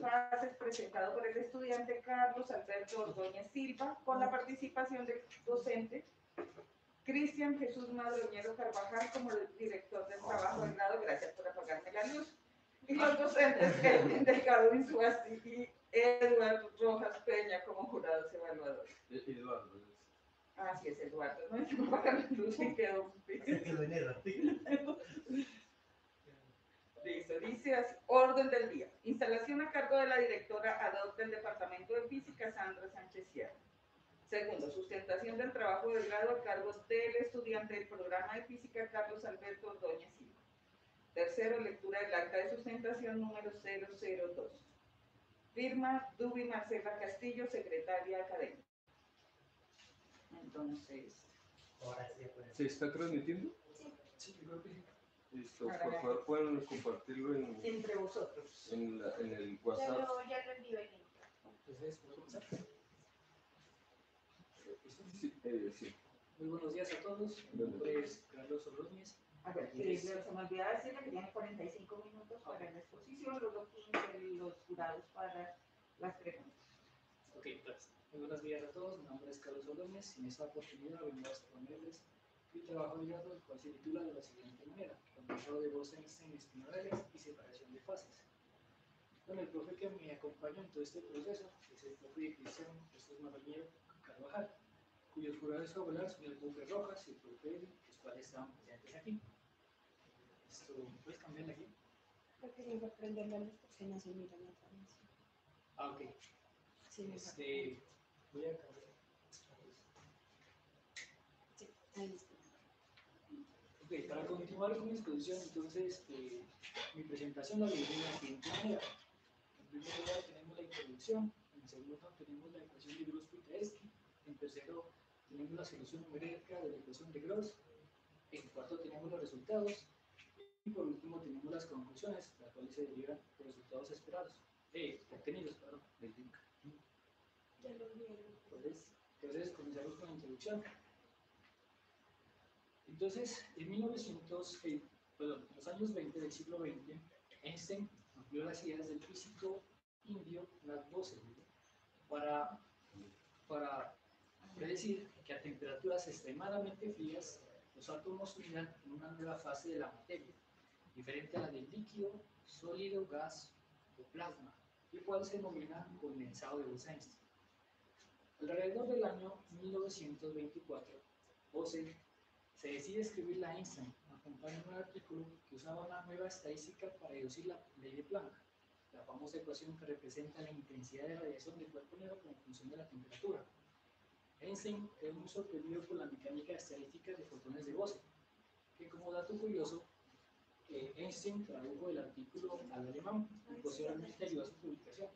fases presentado por el estudiante Carlos Alberto Ordóñez Silva, con la participación del docente Cristian Jesús Madroñero Carvajal como el director del trabajo de grado. Gracias por apagarme la luz. Y los docentes Kelvin Delgado Insuasti y Eduardo Rojas Peña como jurados evaluadores. Eduardo. Así es, Eduardo. No hay que apagar la luz y quedó. Listo, dice así, orden del día. Instalación a cargo de la directora ad hoc del Departamento de Física, Sandra Sánchez Sierra. Segundo, sustentación del trabajo de grado a cargo del estudiante del programa de física, Carlos Alberto Ordóñez Silva. Tercero, lectura del acta de sustentación número 002. Firma Dubi Marcela Castillo, secretaria académica. Entonces, ¿se está transmitiendo? Sí, yo creo que sí. Listo, por favor pueden compartirlo entre vosotros. En el WhatsApp. Ya lo envío el link. Entonces, ¿puedo comenzar? Sí, sí. Muy buenos días a todos. Mi nombre es Carlos Ordóñez. Se me olvidaba decirle que tienen 45 minutos para la exposición, luego 15 los jurados para las preguntas. Ok, gracias. Muy buenos días a todos. Mi nombre es Carlos Ordóñez y en esta oportunidad vengo a exponerles mi trabajo de grado, el cual se titula de la siguiente manera: condensado de Bose-Einstein espirales y separación de fases. Bueno, el profe que me acompaña en todo este proceso es el profe Cristian Jesús Madroñero Carvajal, cuyos jurados a hablar son el profe Rojas y el profe Eli, los cuales estaban presentes aquí. Esto, ¿puedes cambiarle aquí? Creo que mejor prender la luz porque no se mira la transmisión. Ah, ok. Sí, mejor. Voy a cambiar. Sí, ahí está. Ok, para continuar con mi exposición, entonces, mi presentación la dividiré de la siguiente manera. En primer lugar tenemos la introducción, en segundo tenemos la ecuación de Gross-Pitarevsky, en tercero tenemos la solución numérica de la ecuación de Gross, en cuarto tenemos los resultados, y por último tenemos las conclusiones, las cuales se derivan de los resultados esperados, obtenidos, perdón, del link. Ya lo envié. Entonces comenzamos con la introducción. Entonces, en los años 20 del siglo XX, Einstein amplió las ideas del físico indio Nat Bose para predecir que a temperaturas extremadamente frías los átomos unirán en una nueva fase de la materia, diferente a la del líquido, sólido, gas o plasma, el cual se denomina condensado de Bose-Einstein. Alrededor del año 1924, Bose se decide escribir a Einstein, acompañando un artículo que usaba una nueva estadística para deducir la ley de Planck, la famosa ecuación que representa la intensidad de radiación del cuerpo negro como función de la temperatura. Einstein quedó muy sorprendido por la mecánica estadística de fotones de Bose, que como dato curioso, Einstein tradujo el artículo al alemán y posteriormente ayudó a su publicación.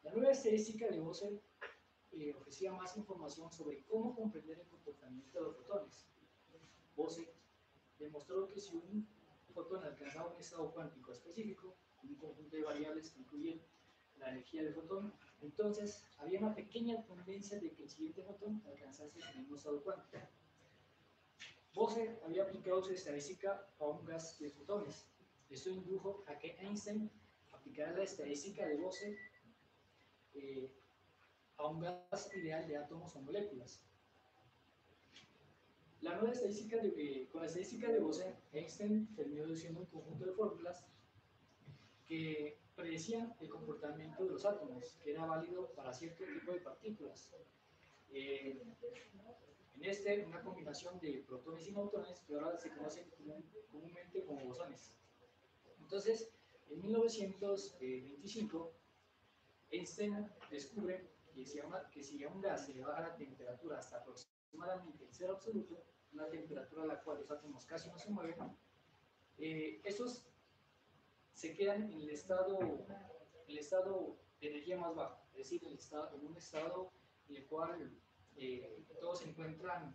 La nueva estadística de Bose ofrecía más información sobre cómo comprender el comportamiento de los fotones. Bose demostró que si un fotón alcanzaba un estado cuántico específico, un conjunto de variables que incluyen la energía del fotón, entonces había una pequeña tendencia de que el siguiente fotón alcanzase el mismo estado cuántico. Bose había aplicado su estadística a un gas de fotones. Esto indujo a que Einstein aplicara la estadística de Bose a un gas ideal de átomos o moléculas. Con la estadística de Bose, Einstein terminó deduciendo un conjunto de fórmulas que predecían el comportamiento de los átomos, que era válido para cierto tipo de partículas. Una combinación de protones y neutrones que ahora se conocen comúnmente como bosones. Entonces, en 1925, Einstein descubre que si a un gas se le baja la temperatura hasta aproximadamente el cero absoluto, una temperatura a la cual los átomos casi no se mueven, estos se quedan en el estado de energía más bajo, es decir, en un estado en el cual todos se encuentran,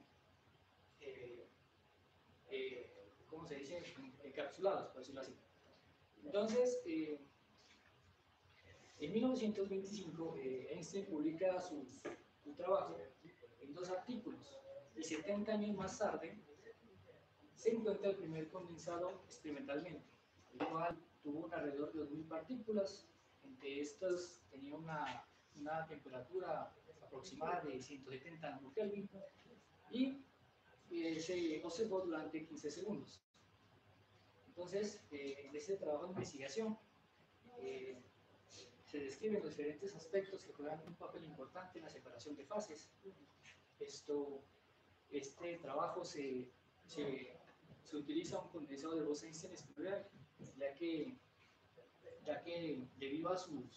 ¿cómo se dice?, encapsulados, por decirlo así. Entonces, en 1925, Einstein publica su trabajo en 2 artículos, y 70 años más tarde se encuentra el primer condensado experimentalmente, el cual tuvo alrededor de 2000 partículas estos tenían una temperatura aproximada de 170 nanokelvin y se observó durante 15 segundos. Entonces, en este trabajo de investigación se describen los diferentes aspectos que juegan un papel importante en la separación de fases. Este trabajo se utiliza un condensador de Bose-Einstein espiral, ya que debido a su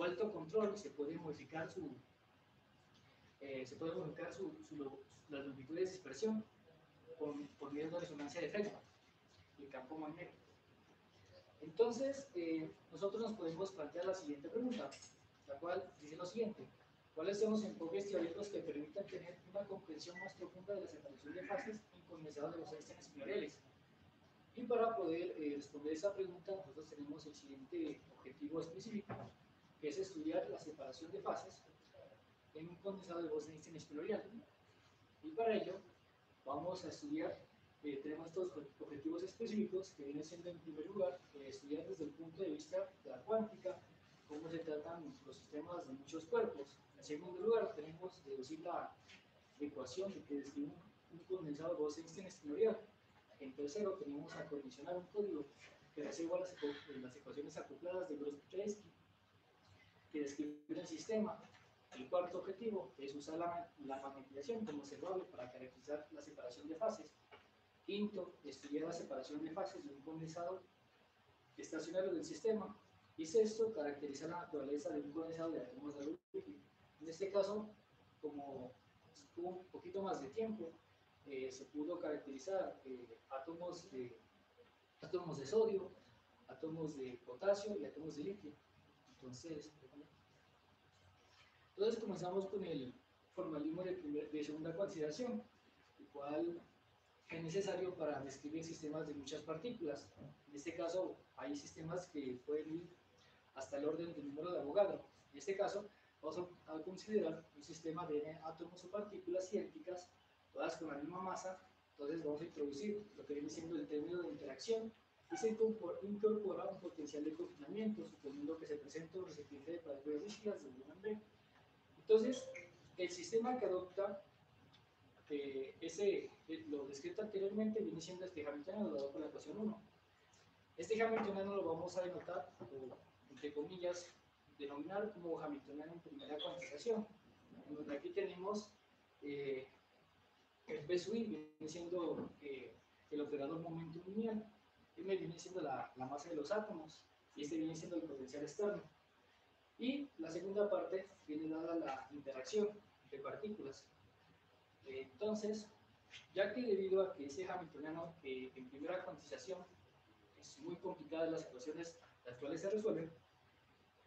alto control se puede modificar las longitudes de dispersión por medio de resonancia de Feldman, el campo magnético. Entonces, nosotros nos podemos plantear la siguiente pregunta, la cual dice lo siguiente: ¿cuáles son los enfoques teóricos que permitan tener una comprensión más profunda de la separación de fases en condensadores de Bose-Einstein espirales? Y para poder responder esa pregunta, nosotros tenemos el siguiente objetivo específico, que es estudiar la separación de fases en un condensador de Bose-Einstein espiral. Y para ello, vamos a estudiar, tenemos estos objetivos específicos que vienen siendo, en primer lugar, estudiar desde el punto de vista de la cuántica, cómo se tratan los sistemas de muchos cuerpos. En segundo lugar, tenemos deducir la ecuación que describe un condensador Bose-Einstein espiral. En tercero, tenemos a condicionar un código que resuelva las ecuaciones acopladas de Gross-Minkowski, que describe el sistema. El cuarto objetivo es usar la magnetización como observable para caracterizar la separación de fases. Quinto, estudiar la separación de fases de un condensador estacionario del sistema. Y sexto, caracterizar la naturaleza de un condensador de átomos de litio. En este caso, como tuvo un poquito más de tiempo, se pudo caracterizar átomos de sodio, átomos de potasio y átomos de litio. Entonces comenzamos con el formalismo de segunda consideración, el cual es necesario para describir sistemas de muchas partículas. En este caso, hay sistemas que pueden ir hasta el orden del número de Avogadro. En este caso, vamos a considerar un sistema de n átomos o partículas idénticas, todas con la misma masa. Entonces vamos a introducir lo que viene siendo el término de interacción y se incorpora un potencial de confinamiento, suponiendo que se presenta un recipiente de partículas rígidas de un B. Entonces, el sistema que adopta lo descrito anteriormente viene siendo este Hamiltoniano dado por la ecuación 1. Este Hamiltoniano lo vamos a denotar, o entre comillas, denominar como Hamiltoniano en primera cuantización, en donde aquí tenemos el P sub i viene siendo el operador momento lineal, M viene siendo la masa de los átomos, y este viene siendo el potencial externo. Y la segunda parte viene dada la interacción de partículas. Entonces, ya que debido a que ese Hamiltoniano en primera cuantización es muy complicada las ecuaciones las cuales se resuelven,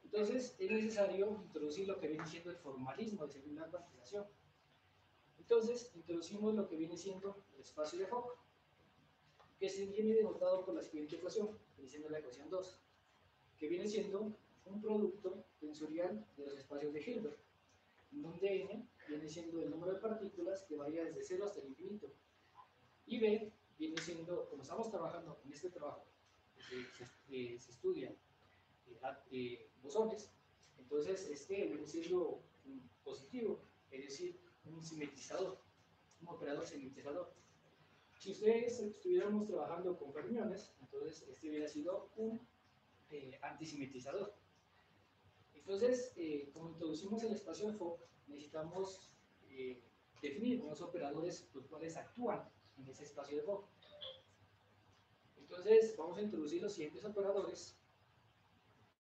entonces es necesario introducir lo que viene siendo el formalismo de segunda cuantización. Entonces, introducimos lo que viene siendo el espacio de Fock, que se viene denotado por la siguiente ecuación, viene siendo la ecuación 2, que viene siendo un producto tensorial de los espacios de Hilbert, donde n viene siendo el número de partículas que varía desde 0 hasta el infinito, y b viene siendo, como estamos trabajando en este trabajo, se estudian bosones, entonces este viene siendo un positivo, es decir, un simetrizador, un operador simetrizador. Si ustedes estuviéramos trabajando con fermiones, entonces este hubiera sido un antisimetrizador. Entonces, como introducimos el espacio de Fock, necesitamos definir unos operadores los cuales actúan en ese espacio de Fock. Entonces, vamos a introducir los siguientes operadores,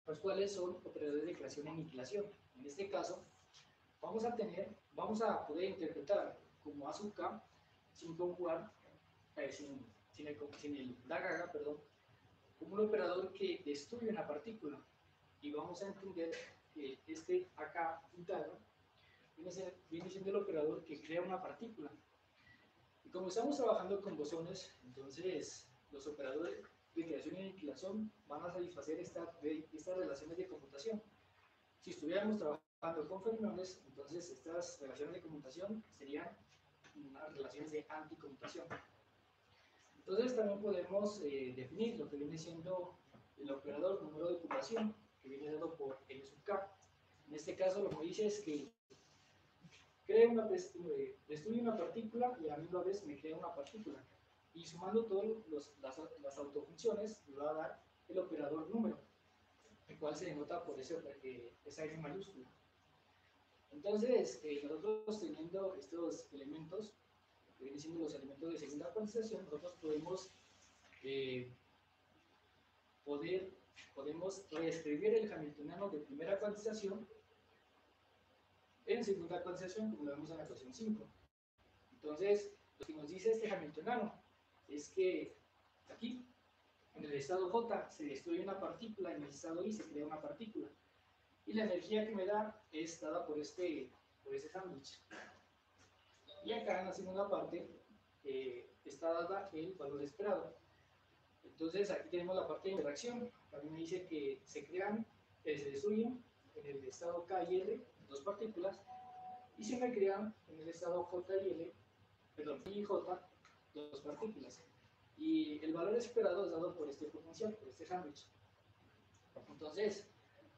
los cuales son operadores de creación y aniquilación. En este caso, vamos a poder interpretar como A sub k, sin conjugar, sin el da-gaga, perdón, como un operador que destruye una partícula. Y vamos a entender que este acá puntado viene siendo el operador que crea una partícula. Y como estamos trabajando con bosones, entonces los operadores de creación y aniquilación van a satisfacer estas relaciones de conmutación. Si estuviéramos trabajando con fermiones, entonces estas relaciones de conmutación serían unas relaciones de anticonmutación. Entonces también podemos definir lo que viene siendo el operador número de ocupación, que viene es dado por N sub K. En este caso lo que dice es que destruye una partícula y a la misma vez me crea una partícula. Y sumando todas las autofunciones me va a dar el operador número, el cual se denota por esa N mayúscula. Entonces, nosotros teniendo estos elementos, que vienen siendo los elementos de segunda cuantización, nosotros podemos reescribir el hamiltoniano de primera cuantización en segunda cuantización, como lo vemos en la ecuación 5. Entonces, lo que nos dice este hamiltoniano es que aquí, en el estado J, se destruye una partícula, en el estado I se crea una partícula. Y la energía que me da es dada por ese sándwich. Y acá en la segunda parte está dada el valor esperado. Entonces aquí tenemos la parte de interacción. También me dice que se destruyen en el estado K y L dos partículas y se me crean en el estado J y L, perdón, I y J dos partículas. Y el valor esperado es dado por este potencial, por este sándwich. Entonces,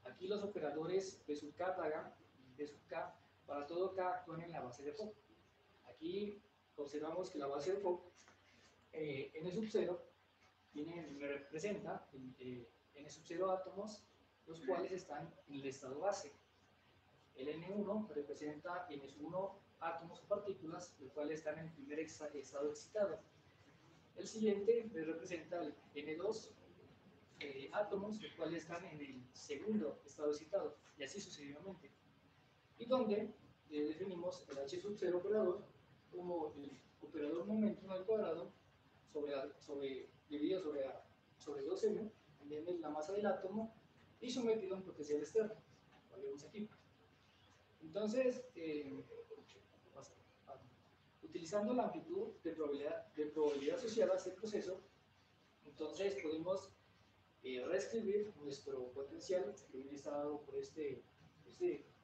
aquí los operadores P sub K, Taga y P sub K, para todo K actúan en la base de Fock. Aquí observamos que la base de Fock, N sub 0, me representa N sub 0 átomos, los cuales están en el estado base. El N1 representa N sub 1 átomos o partículas, los cuales están en el primer estado excitado. El siguiente me representa el N2 átomos, los cuales están en el segundo estado excitado, y así sucesivamente. Y donde definimos el H sub 0 operador como el operador momentum al cuadrado dividido sobre 2m, también es la masa del átomo, y sometido a un potencial externo, lo vemos aquí. Entonces, utilizando la amplitud de probabilidad asociada a este proceso, entonces podemos reescribir nuestro potencial que viene dado por ese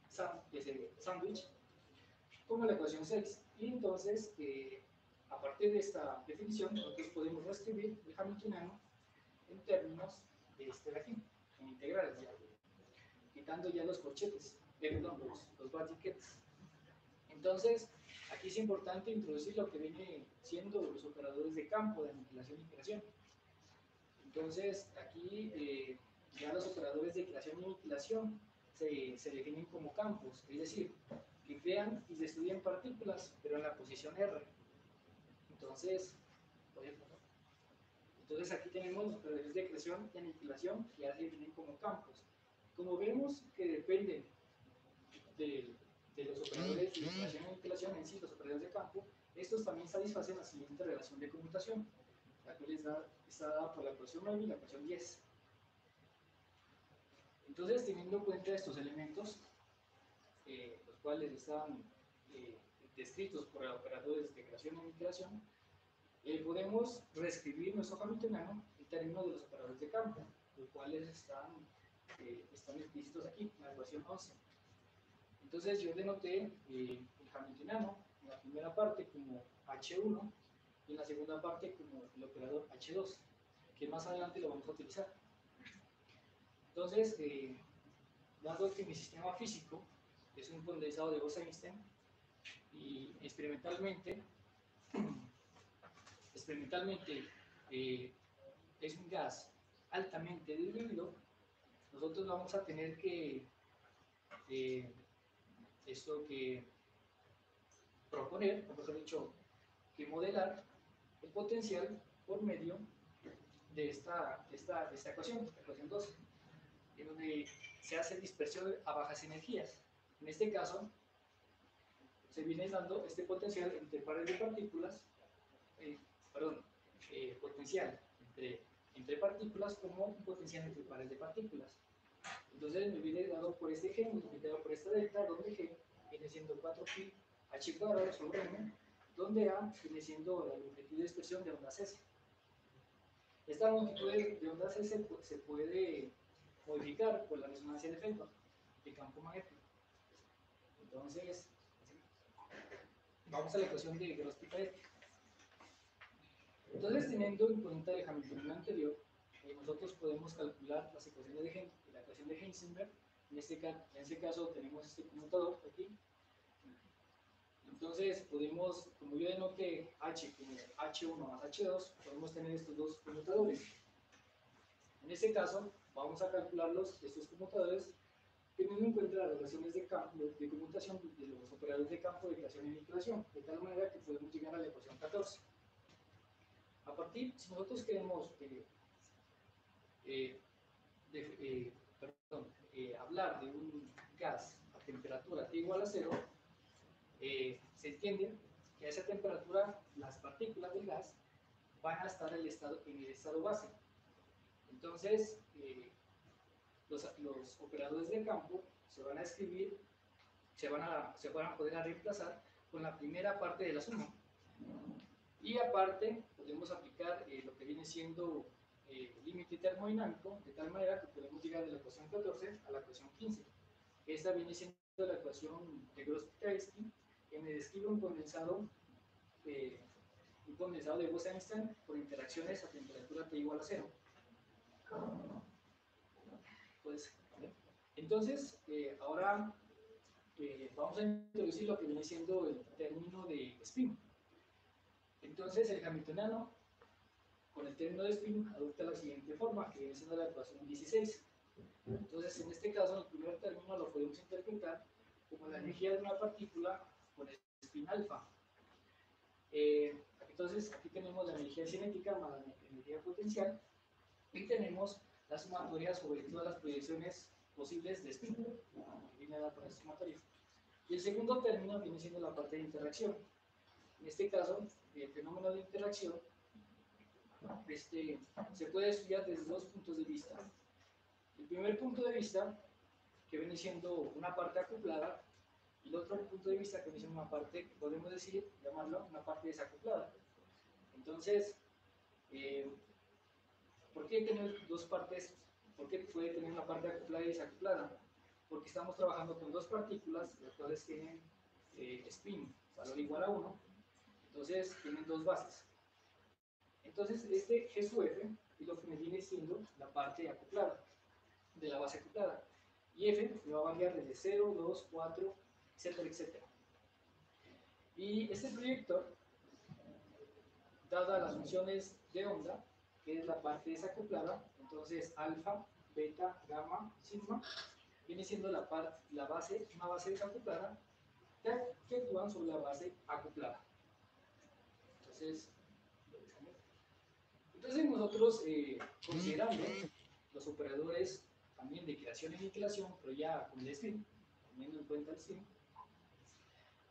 sándwich como la ecuación 6. Y entonces, a partir de esta definición, nosotros podemos reescribir el hamiltoniano en términos de de aquí, en integrales, ya, quitando ya los corchetes, perdón, los brackets. Entonces, aquí es importante introducir lo que viene siendo los operadores de campo de aniquilación e integración. Entonces, aquí ya los operadores de creación y aniquilación se definen como campos, es decir, que crean y destruyen partículas, pero en la posición R. Entonces, aquí tenemos los operadores de creación y aniquilación que ya se definen como campos. Como vemos que dependen de los operadores de creación y aniquilación en sí, los operadores de campo, estos también satisfacen la siguiente relación de conmutación, la cual está dada por la ecuación 9 y la ecuación 10. Entonces, teniendo en cuenta estos elementos, los cuales están descritos por operadores de creación y aniquilación, podemos reescribir nuestro hamiltoniano en términos de los operadores de campo, los cuales están explícitos aquí, en la ecuación 11. Entonces, yo denoté el hamiltoniano en la primera parte como H1 y en la segunda parte como el operador H2, que más adelante lo vamos a utilizar. Entonces, dado que mi sistema físico es un condensado de Bose-Einstein y experimentalmente es un gas altamente diluido, nosotros vamos a tener que proponer, o mejor dicho, que modelar el potencial por medio de esta ecuación, la ecuación 12, en donde se hace dispersión a bajas energías. En este caso, se viene dando este potencial entre pares de partículas, potencial entre partículas como un potencial entre pares de partículas. Entonces me viene dado por este G multiplicado por esta delta, donde G viene siendo 4pi h cuadrado sobre m, donde A viene siendo la longitud de dispersión de ondas S. Esta longitud de ondas S se puede modificar por la resonancia de Feldman, de campo magnético. Entonces, vamos a la ecuación de Grossi-Paet. Entonces, teniendo en cuenta el hamiltoniano anterior, nosotros podemos calcular las ecuaciones de Henry y la ecuación ecuación de Heisenberg. En este caso tenemos este conmutador aquí. Entonces podemos, como yo denoté H como H1 más H2, podemos tener estos dos conmutadores. En este caso vamos a calcular estos conmutadores teniendo en cuenta las relaciones de conmutación de los operadores de campo de creación y aniquilación, de tal manera que podemos llegar a la ecuación 14. A partir, si nosotros queremos hablar de un gas a temperatura T igual a 0, se entiende que a esa temperatura las partículas del gas van a estar en el estado base. Entonces, los operadores de campo se van a escribir, se van a poder reemplazar con la primera parte de la suma. Y aparte, podemos aplicar lo que viene siendo límite termodinámico, de tal manera que podemos llegar de la ecuación 14 a la ecuación 15. Esta viene siendo la ecuación de Gross-Piketty, que me describe un condensado de Bose-Einstein por interacciones a temperatura T igual a 0. Pues, entonces, ahora vamos a introducir lo que viene siendo el término de spin. Entonces, el hamiltoniano, con el término de spin, adopta la siguiente forma, que viene siendo la ecuación 16. Entonces, en este caso, el primer término lo podemos interpretar como la energía de una partícula con spin alfa. Entonces, aquí tenemos la energía cinética más la energía potencial y tenemos la sumatoria sobre todas las proyecciones posibles de spin, que viene a dar por esta sumatoria. Y el segundo término viene siendo la parte de interacción. En este caso, el fenómeno de interacción se puede estudiar desde dos puntos de vista. El primer punto de vista, que viene siendo una parte acoplada, y el otro punto de vista que viene siendo una parte, podemos decir, llamarlo una parte desacoplada. Entonces, ¿por qué tener dos partes? ¿Por qué puede tener una parte acoplada y desacoplada? Porque estamos trabajando con dos partículas, las cuales tienen spin, valor igual a 1, entonces tienen dos bases. Entonces, este G sub F es lo que me viene siendo la parte acoplada, de la base acoplada. Y F me va a variar desde 0, 2, 4, etcétera, etcétera. Y este proyector, dadas las funciones de onda, que es la parte desacoplada, entonces alfa, beta, gamma, sigma, viene siendo una base desacoplada que actúan sobre la base acoplada. Entonces nosotros, considerando los operadores también de creación y aniquilación, pero ya con el spin, teniendo en cuenta el spin,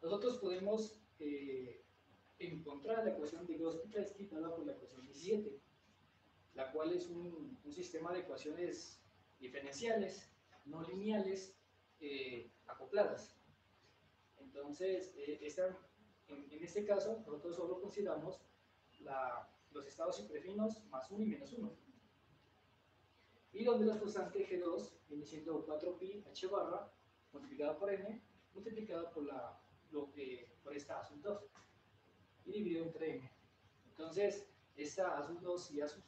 nosotros podemos encontrar la ecuación de Gross-Piketty dada por la ecuación 17, la cual es un sistema de ecuaciones diferenciales, no lineales, acopladas. Entonces, en este caso, nosotros solo consideramos los estados suprafinos más 1 y menos 1. Y donde la constante G2 viene siendo 4pi h barra multiplicado por n, multiplicado por esta A sub 2 y dividido entre n. Entonces, esta A sub 2 y A sub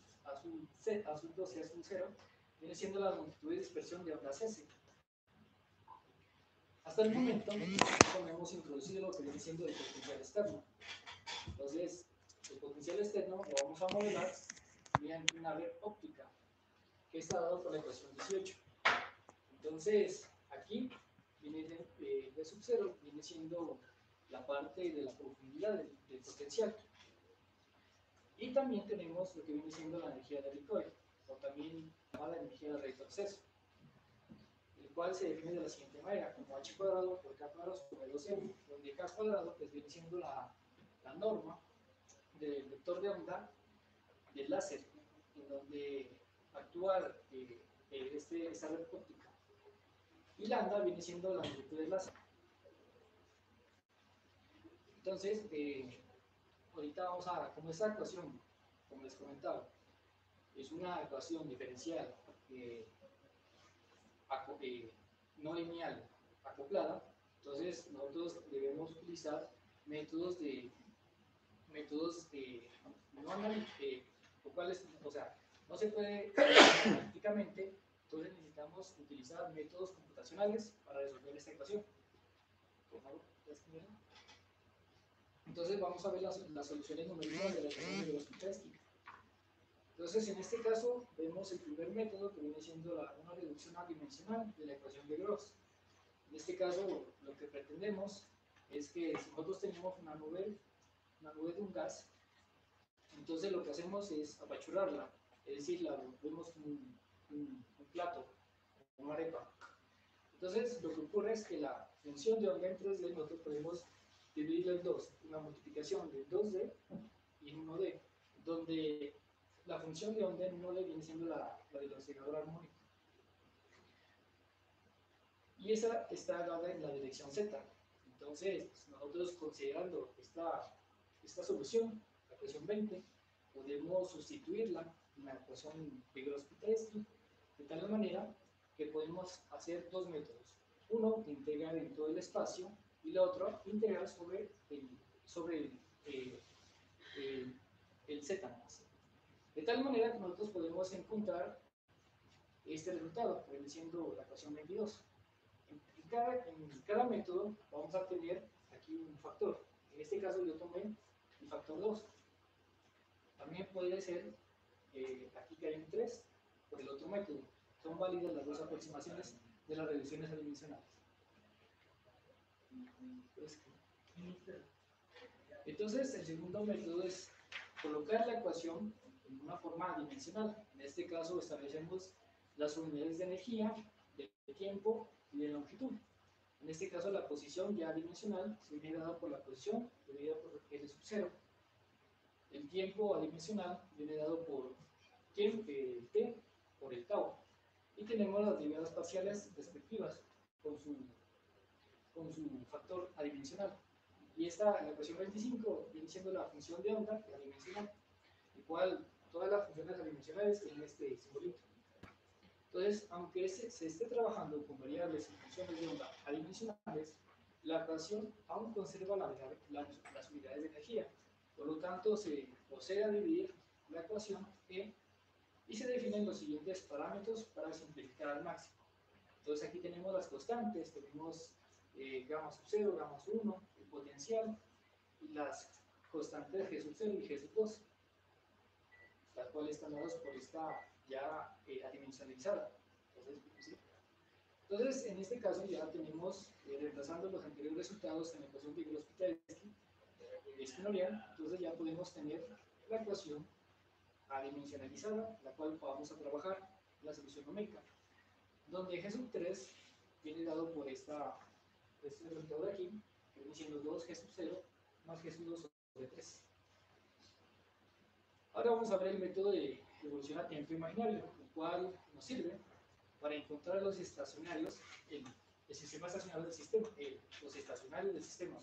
2 y A sub 0 viene siendo la longitud de dispersión de ondas S. Hasta el momento, hemos introducido lo que viene siendo el potencial externo. Entonces, el potencial externo lo vamos a modelar mediante una red óptica, que está dado por la ecuación 18. Entonces, aquí viene V sub 0, viene siendo la parte de la profundidad del potencial. Y también tenemos lo que viene siendo la energía de recoil, o también llamada energía de retroceso, el cual se define de la siguiente manera, como h cuadrado por k cuadrado sobre 2m, donde k cuadrado pues viene siendo la norma del vector de onda del láser, en donde actúa esta red óptica. Y lambda viene siendo la longitud del láser. Entonces, ahorita vamos a, como esta ecuación, como les comentaba, es una ecuación diferencial no lineal acoplada, entonces nosotros debemos utilizar métodos no analíticos, o sea, no se puede analíticamente Entonces necesitamos utilizar métodos computacionales para resolver esta ecuación. Por favor, entonces vamos a ver las soluciones numéricas de la ecuación de Vygotsky-Pesky. Entonces en este caso vemos el primer método que viene siendo una reducción adimensional de la ecuación de Gross. En este caso lo que pretendemos es que si nosotros tenemos una nube de un gas, entonces lo que hacemos es apachurrarla, es decir, la volvemos un plato, una arepa. Entonces lo que ocurre es que la función de onda en 3D nosotros podemos dividirla en dos, una multiplicación de 2D y 1D, donde la función de onda en 1D viene siendo la dilanciadora armónica. Y esa está dada en la dirección Z. Entonces, nosotros considerando esta solución, la ecuación 20, podemos sustituirla en la ecuación de Vygotsky-Pesky de tal manera que podemos hacer dos métodos. Uno, integrar en todo el espacio, y la otra, integrar sobre el Z más. De tal manera que nosotros podemos encontrar este resultado, que viene siendo la ecuación 22. En cada método vamos a tener aquí un factor. En este caso yo tomé el factor 2. También puede ser aquí que hay un 3 por el otro método. Son válidas las dos aproximaciones de las reducciones adimensionales. Entonces el segundo método es colocar la ecuación en una forma adimensional. En este caso establecemos las unidades de energía, de tiempo y de longitud. En este caso la posición ya adimensional se viene dada por la posición dividida por L sub 0. El tiempo adimensional viene dado por el t por el tau. Y tenemos las derivadas parciales respectivas con su factor adimensional. Y esta, la ecuación 25, viene siendo la función de onda adimensional, igual todas las funciones adimensionales tienen este simbolito. Entonces, aunque se esté trabajando con variables y funciones de onda adimensionales, la ecuación aún conserva las unidades de energía. Por lo tanto, se procede a dividir la ecuación y se definen los siguientes parámetros para simplificar al máximo. Entonces, aquí tenemos las constantes, tenemos gamma sub 0, gamma sub 1, el potencial, y las constantes G sub 0 y G sub 2, las cuales están dadas por esta ya adimensionalizada. Entonces, en este caso ya tenemos, reemplazando los anteriores resultados en la ecuación de Vygotsky-Pesky, entonces ya podemos tener la ecuación adimensionalizada, la cual vamos a trabajar la solución numérica, donde G sub 3 viene dado por este resultado de aquí, que viene siendo 2G sub 0 más G sub 2 sobre 3. Ahora vamos a ver el método de evolución a tiempo imaginario, el cual nos sirve para encontrar los estacionarios, el sistema estacionario del sistema, los estacionarios del sistema.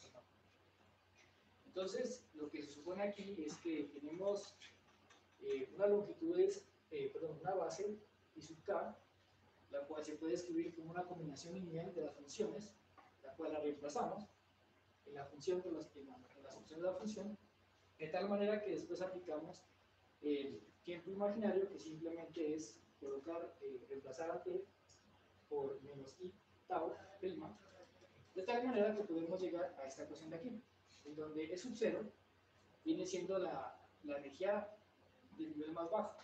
Entonces, lo que se supone aquí es que tenemos una base y sub k, la cual se puede escribir como una combinación lineal de las funciones, la cual la reemplazamos en la función en la solución de la función, de tal manera que después aplicamos el tiempo imaginario, que simplemente es reemplazar a t por menos i tau prima, de tal manera que podemos llegar a esta ecuación de aquí, en donde E sub 0 viene siendo la energía del nivel más bajo.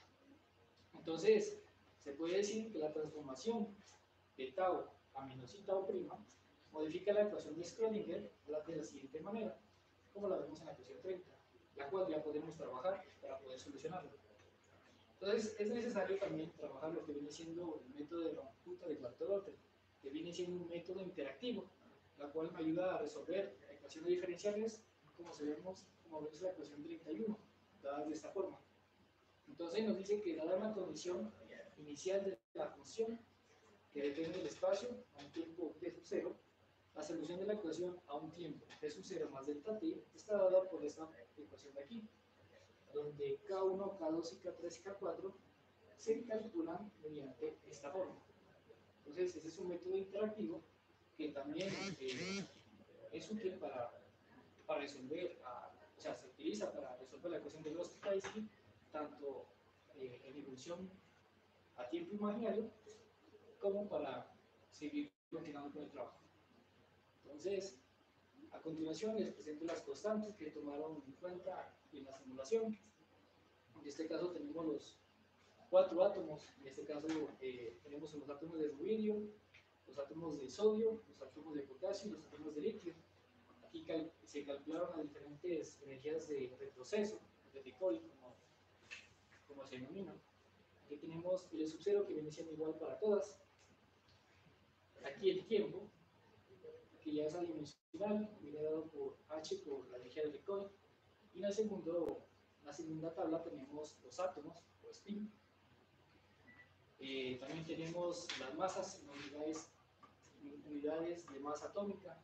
Entonces, se puede decir que la transformación de tau a menos i tau prima modifica la ecuación de Schrödinger de la siguiente manera, como la vemos en la ecuación 30, la cual ya podemos trabajar para poder solucionarla. Entonces, es necesario también trabajar lo que viene siendo el método de Ramputa de Clark-Dotter, que viene siendo un método interactivo, la cual me ayuda a resolver ecuaciones diferenciales, como vemos la ecuación 31, dada de esta forma. Entonces nos dice que dada una condición inicial de la función, que depende del espacio a un tiempo t sub 0, la solución de la ecuación a un tiempo t sub 0 más delta t está dada por esta ecuación de aquí, donde K1, K2 y K3 y K4 se calculan mediante esta forma. Entonces, ese es un método interactivo que también es útil para resolver, o sea, se utiliza para resolver la ecuación de Vygotsky-Pesky, tanto en evolución a tiempo imaginario como para seguir continuando con el trabajo. Entonces, a continuación les presento las constantes que tomaron en cuenta en la simulación. En este caso tenemos los 4 átomos, en este caso tenemos los átomos de rubidio, los átomos de sodio, los átomos de potasio y los átomos de litio. Aquí se calcularon las diferentes energías de retroceso, de recoil, como se denomina. Aquí tenemos el sub-0 que viene siendo igual para todas. Aquí el tiempo, que ya es adimensional, viene dado por H por la energía de recoil. Y en la segunda tabla tenemos los átomos, o spin. También tenemos las masas en unidades de masa atómica.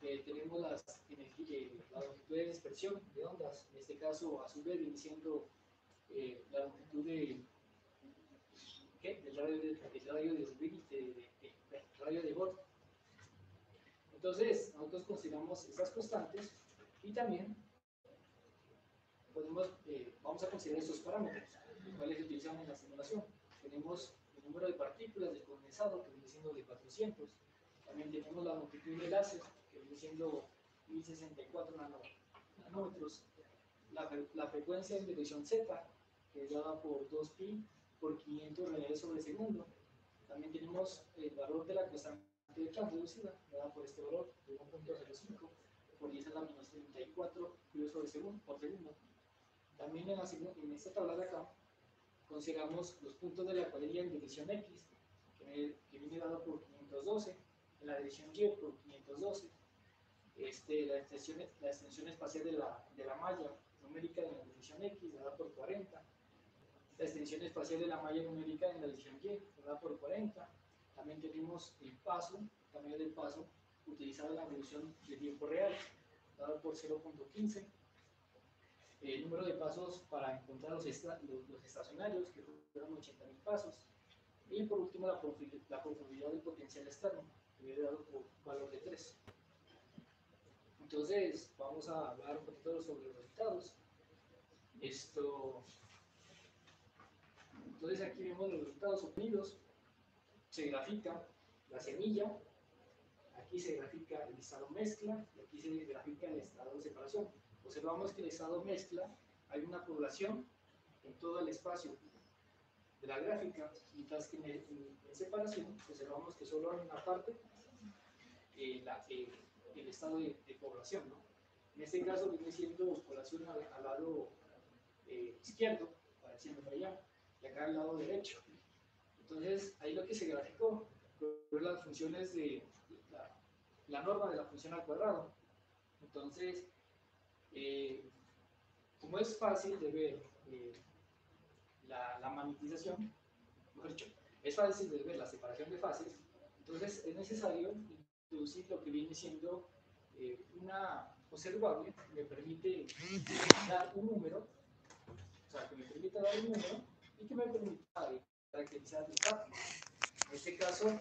Tenemos las longitudes de dispersión de ondas. En este caso, a su vez, viene siendo la longitud del radio de Bohr. Entonces, nosotros consideramos estas constantes y también vamos a considerar estos parámetros, los cuales se utilizan en la simulación. Tenemos el número de partículas del condensado, que viene siendo de 400. También tenemos la longitud del láser, que viene siendo 1064 nanómetros. La frecuencia en dirección Z, que es dada por 2pi por 500 reales sobre segundo. También tenemos el valor de la constante de transreducida, dada por este valor de 1.05 por 10 a la menos 34 kilos por segundo. También en esta tabla de acá consideramos los puntos de la cuadrilla en dirección X, que viene dado por 512, en la dirección Y por 512, la extensión espacial de la malla numérica en la dirección X, dada por 40, la extensión espacial de la malla numérica en la dirección Y, dada por 40. También tenemos el tamaño del paso utilizado en la reducción de tiempo real, dado por 0.15. El número de pasos para encontrar los estacionarios, que fueron 80.000 pasos. Y por último, la profundidad del potencial externo, que viene dado por valor de 3. Entonces, vamos a hablar un poquito sobre los resultados. Entonces, aquí vemos los resultados obtenidos. Se grafica la semilla, aquí se grafica el estado mezcla y aquí se grafica el estado de separación. Observamos que en el estado mezcla hay una población en todo el espacio de la gráfica, mientras que en separación observamos que solo hay una parte, el estado de población, ¿no? En este caso viene siendo población al lado izquierdo, pareciendo para allá, y acá al lado derecho. Entonces, ahí lo que se graficó fueron las funciones de la norma de la función al cuadrado. Entonces, como es fácil de ver la magnetización, mejor dicho, es fácil de ver la separación de fases, entonces es necesario introducir lo que viene siendo una observable que me permite dar un número, y que me permita caracterizar los átomos. En este caso,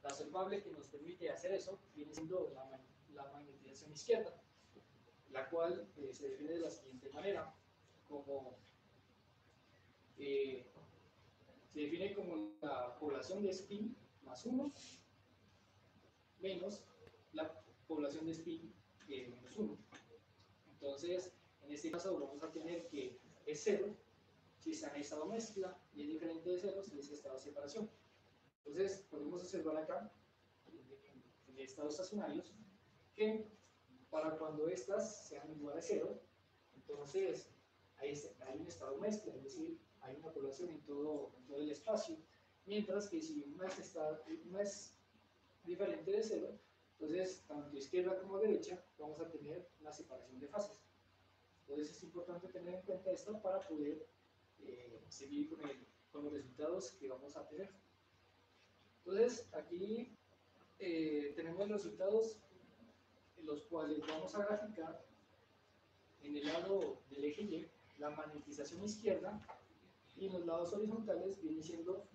la observable que nos permite hacer eso viene siendo la magnetización izquierda, la cual se define de la siguiente manera, se define como la población de spin más 1 menos la población de spin menos 1. Entonces, en este caso vamos a tener que es 0 si está en estado mezcla y es diferente de 0 si es estado de separación. Entonces, podemos observar acá en estados estacionarios que para cuando estas sean iguales a 0, entonces hay un estado mezcla, es decir, hay una población en todo el espacio, mientras que si una es diferente de 0, entonces tanto izquierda como derecha vamos a tener una separación de fases. Entonces es importante tener en cuenta esto para poder seguir con los resultados que vamos a tener. Entonces aquí tenemos los resultados en los cuales vamos a graficar en el lado del eje Y la magnetización izquierda y en los lados horizontales viene siendo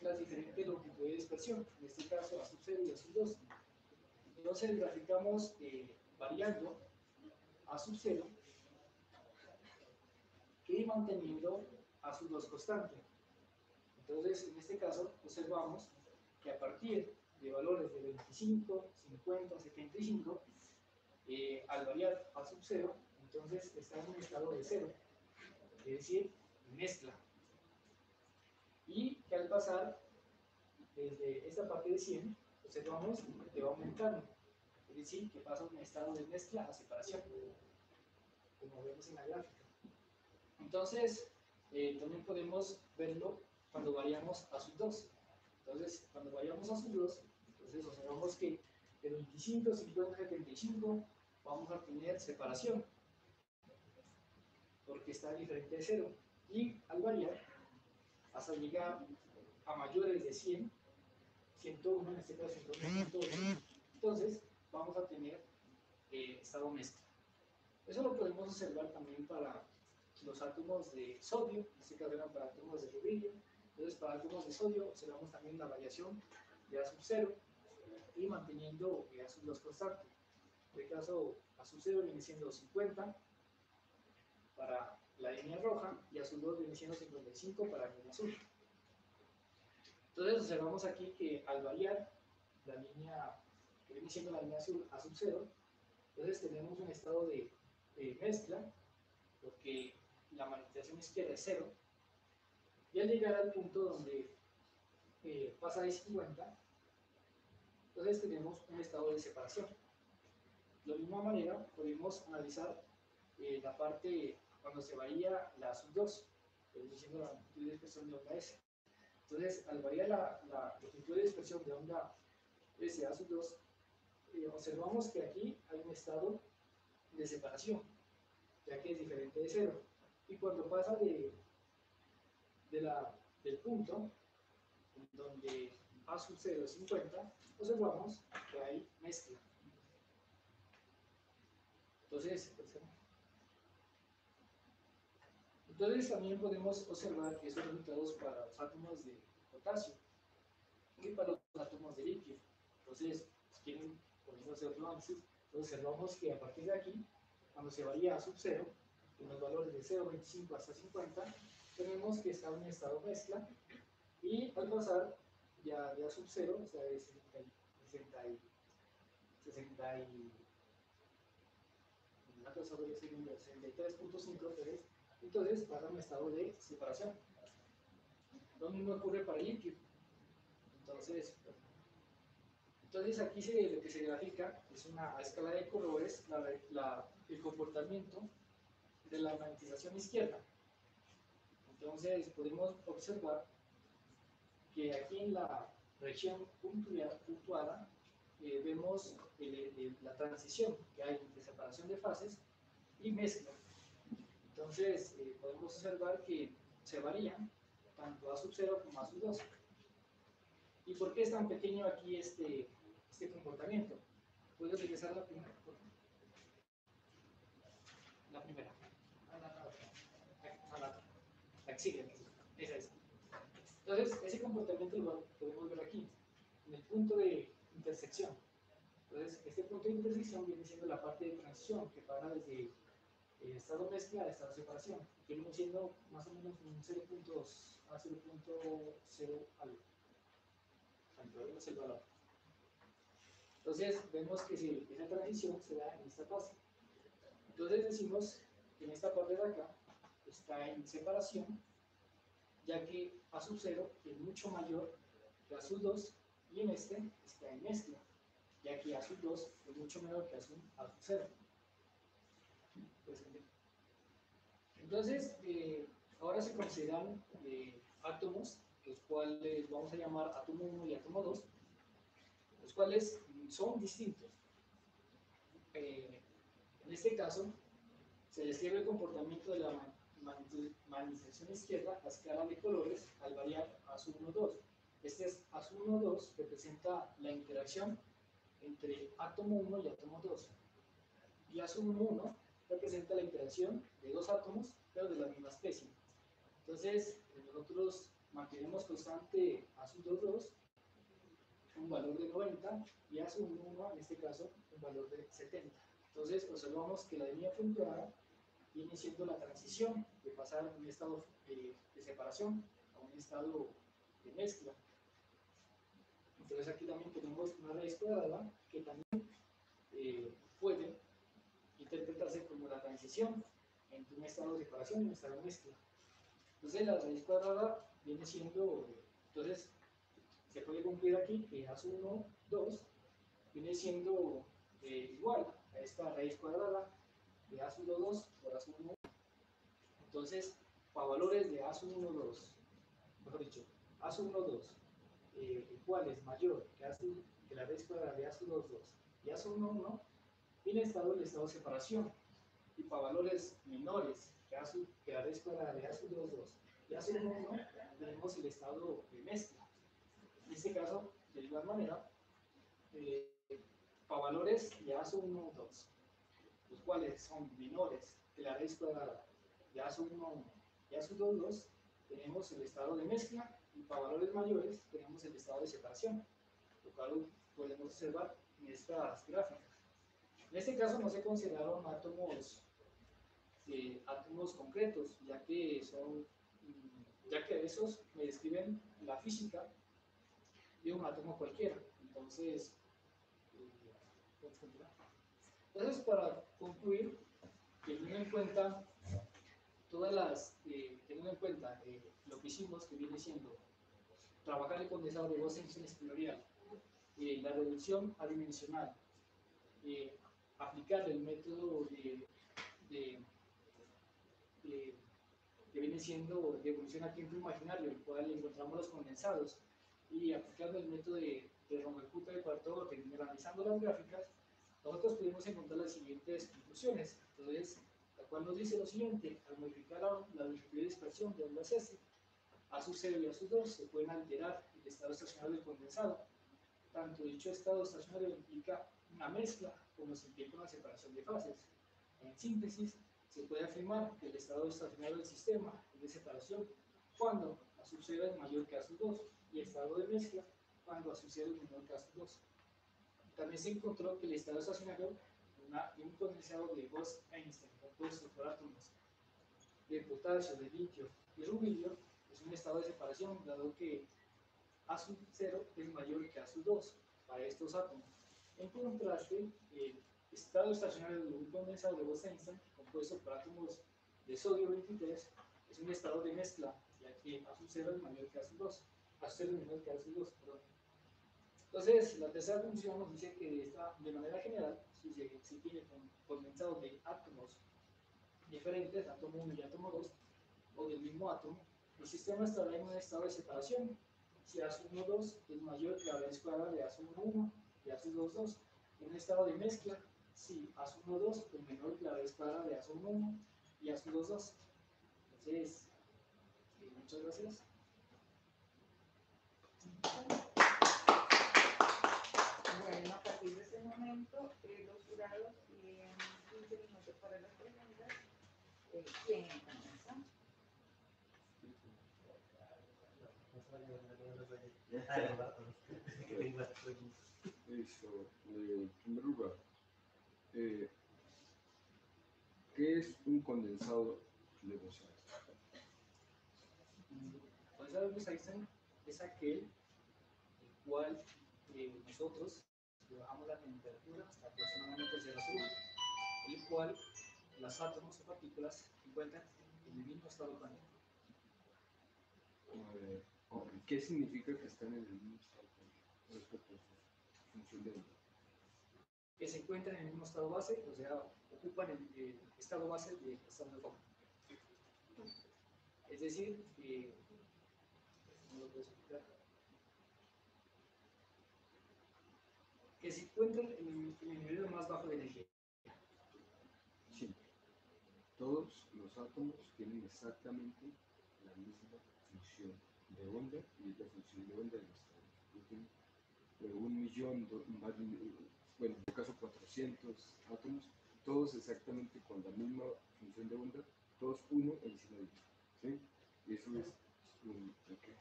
las diferentes longitudes de dispersión, en este caso A sub 0 y A sub 2. Entonces graficamos variando A sub 0 y manteniendo A sub 2 constante. Entonces, en este caso, observamos que a partir de valores de 25, 50, 75, al variar a sub 0, entonces está en un estado de 0, es decir, mezcla. Y que al pasar desde esta parte de 100, observamos que va aumentando, es decir, que pasa de un estado de mezcla a separación, como vemos en la gráfica. Entonces, también podemos verlo cuando variamos a sub 2. Entonces, cuando variamos a sub 2, entonces observamos que de 25, 50, 75 vamos a tener separación, porque está diferente de 0. Y al variar, hasta llegar a mayores de 100, 101, en este caso 101, 102, entonces vamos a tener estado mezcla. Eso lo podemos observar también para los átomos de sodio, en este caso eran para átomos de rubidio. Entonces, para átomos de sodio observamos también la variación de A sub 0 y manteniendo A sub 2 constante. En este caso, A sub 0 viene siendo 50 para la línea roja y A sub 2 viene siendo 55 para la línea azul. Entonces, observamos aquí que al variar la línea que viene siendo la línea azul A sub 0, entonces tenemos un estado de mezcla, porque la manifestación izquierda es 0, y al llegar al punto donde pasa de 50, entonces tenemos un estado de separación. De la misma manera podemos analizar la parte cuando se varía la sub 2, diciendo la amplitud de dispersión de onda S. Entonces, al variar la amplitud de dispersión de onda S a sub 2, observamos que aquí hay un estado de separación, ya que es diferente de 0. Y cuando pasa del punto en donde A sub 0 es 50, observamos que hay mezcla. Entonces también podemos observar esos resultados para los átomos de potasio y para los átomos de litio. Entonces, si quieren, podemos hacer otro análisis. Entonces, observamos que a partir de aquí, cuando se varía a sub 0, en los valores de 0,25 hasta 50, tenemos que está en un estado mezcla, y al pasar ya de A sub 0, o sea, de 63.5, entonces pasa a un estado de separación. Lo mismo ocurre para el litio. Entonces aquí lo que se grafica es una escala de colores, el comportamiento de la magnetización izquierda. Entonces podemos observar que aquí en la región puntuada vemos la transición que hay entre separación de fases y mezcla. Entonces podemos observar que se varían tanto A sub 0 como A sub 2. ¿Y por qué es tan pequeño aquí este comportamiento? ¿Puedes regresar a la primera? La primera. La que sigue. Esa es. Entonces, ese comportamiento lo podemos ver aquí, en el punto de intersección. Entonces, este punto de intersección viene siendo la parte de transición que pasa desde estado mezcla a estado separación, que viene siendo más o menos un 0.2 a 0.0 algo. Es el valor. Entonces, vemos que esa transición se da en esta fase. Entonces, decimos que en esta parte de acá está en separación, ya que A sub 0 es mucho mayor que A sub 2, y en este está en mezcla, ya que A sub 2 es mucho menor que A sub 0. Entonces, ahora se consideran átomos, los cuales vamos a llamar átomo 1 y átomo 2, los cuales son distintos. En este caso, se describe el comportamiento de la magnetización izquierda a escala de colores al variar A sub 1, 2. Este es A sub 1, 2, representa la interacción entre átomo 1 y átomo 2. Y A sub 1, 1 representa la interacción de dos átomos, pero de la misma especie. Entonces, nosotros mantenemos constante A sub 2, 2, un valor de 90, y A sub 1, 1, en este caso, un valor de 70. Entonces, observamos que la línea puntuada viene siendo la transición de pasar de un estado de separación a un estado de mezcla. Entonces aquí también tenemos una raíz cuadrada que también puede interpretarse como la transición entre un estado de separación y un estado de mezcla. Entonces la raíz cuadrada viene siendo, entonces se puede cumplir aquí que A 1, 2 viene siendo igual a esta raíz cuadrada de A 2 por A 1. Entonces, para valores de A 1, 2, mejor dicho, A 1, 2, el cual es mayor que la raíz cuadrada de A 2, 2 y A 1, 1, viene estado el estado de separación. Y para valores menores que la raíz cuadrada de A 2, 2 y A 1, 1, tenemos el estado de mezcla. En este caso, de igual manera, para valores de A 1, 2, los cuales son menores que la raíz cuadrada de A 1, 1 y A 2, 2, tenemos el estado de mezcla, y para valores mayores tenemos el estado de separación, lo cual podemos observar en estas gráficas. En este caso no se consideraron átomos concretos, ya que esos me describen la física de un átomo cualquiera. Entonces, para concluir, teniendo en cuenta lo que hicimos, que viene siendo trabajar el condensado de Bose-Einstein exploratoria, la reducción adimensional, aplicar el método que viene siendo de evolución a tiempo imaginario, el cual encontramos los condensados, y aplicando el método de Runge-Kutta de cuarto orden, analizando las gráficas, nosotros pudimos encontrar las siguientes conclusiones. Entonces, la cual nos dice lo siguiente: al modificar la longitud de dispersión de ondas S, A sub 0 y A sub 2 se pueden alterar el estado estacionario del condensado. Tanto dicho estado estacionario implica una mezcla como se implica una separación de fases. En síntesis, se puede afirmar que el estado estacionario del sistema es de separación cuando A sub 0 es mayor que A sub 2, y estado de mezcla cuando A sub 0 es menor que A sub 2. También se encontró que el estado estacionario de un condensado de Bose-Einstein compuesto por átomos de potasio, de litio y rubilio es un estado de separación, dado que A sub 0 es mayor que A sub 2 para estos átomos. En contraste, el estado estacionario de un condensado de Bose-Einstein compuesto por átomos de sodio 23 es un estado de mezcla, ya que A sub 0 es mayor que A sub 2. A sub 0 es menor que A sub 2, perdón. Entonces, la tercera función nos dice que de manera general, si se tiene condensados de átomos diferentes, átomo 1 y átomo 2, o del mismo átomo, el sistema estará en un estado de separación. Si A sub 1, 2 es mayor que la raíz cuadrada de A sub 1, 1 y A sub 2, 2, en un estado de mezcla, si A sub 1, 2 es menor que la raíz cuadrada de A sub 1, 1 y A sub 2, 2. Entonces, muchas gracias. Bueno, a partir de ese momento, los jurados tienen 15 minutos para las preguntas. ¿Quién comienza? Listo. En primer lugar, ¿qué es un condensado de Bose-Einstein? El condensado de Bose-Einstein es aquel el cual nosotros bajamos la temperatura hasta aproximadamente 0 segundos, el cual los átomos o partículas se encuentran en el mismo estado cuántico. ¿Qué significa que están en el mismo estado respecto a su función de onda? Que se encuentran en el mismo estado base, o sea, ocupan el estado base del estado de forma. Es decir, ¿cómo lo puedo explicar? Que se encuentran en el nivel más bajo de energía. Sí. Todos los átomos tienen exactamente la misma función de onda, y es la función de onda de los átomos. Un millón, bueno, en este caso 400 átomos, todos exactamente con la misma función de onda, todos uno encima de otro. ¿Sí? Eso es un. Okay.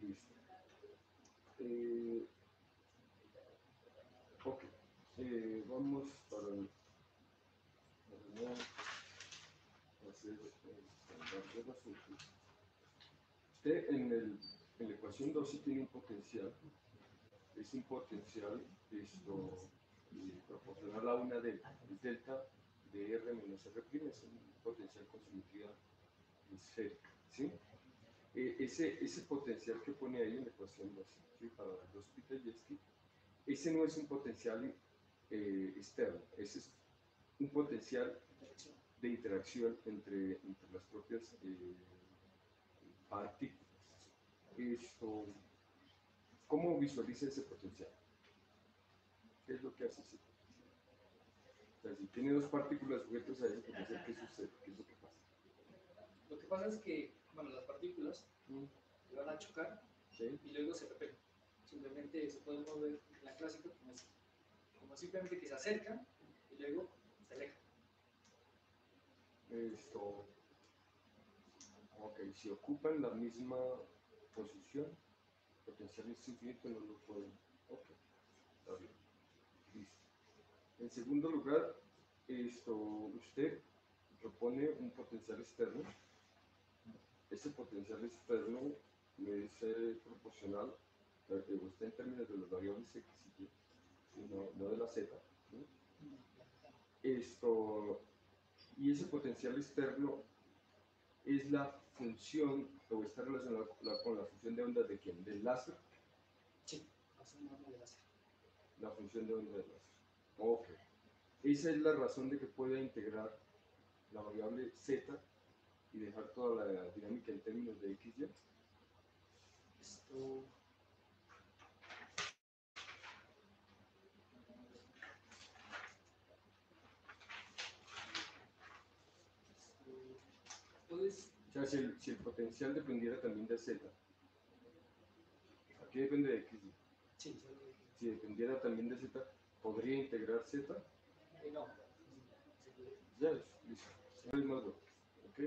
Listo. Ok. Vamos para hacer el resultado. Usted en la ecuación 2 sí tiene un potencial, es un potencial proporcional a una delta, es delta de R menos R', es un potencial con simetría esférica, ¿sí? Ese potencial que pone ahí en la ecuación 2, ¿sí? Para los Pitayevsky, ese no es un potencial externo, ese es un potencial de interacción entre las propias partículas. ¿Cómo visualiza ese potencial? ¿Qué es lo que hace ese potencial? O sea, si tiene dos partículas sujetas a ese potencial, ¿qué sucede? ¿Qué es lo que pasa? Lo que pasa es que, bueno, las partículas se van a chocar, ¿Sí? y luego se repelen. Simplemente se puede mover en la clásica como simplemente que se acercan y luego se alejan. Ok, si ocupan la misma posición, potencial es infinito, no lo pueden. Ok, está bien. Listo. En segundo lugar, usted propone un potencial externo. Ese potencial externo es proporcional, está en términos de las variables x y y, no de la z. ¿Sí? Y ese potencial externo es la función, o está relacionado con la función de onda de quién, del láser. Sí, función de onda de láser. La función de onda de láser. Ok. Esa es la razón de que pueda integrar la variable z y dejar toda la dinámica en términos de x y. Puedes. O sea, si el potencial dependiera también de z, aquí depende de x y. Sí, Si dependiera también de z, ¿podría integrar z? No. Ya es, listo. No hay más dudas. ¿Ok?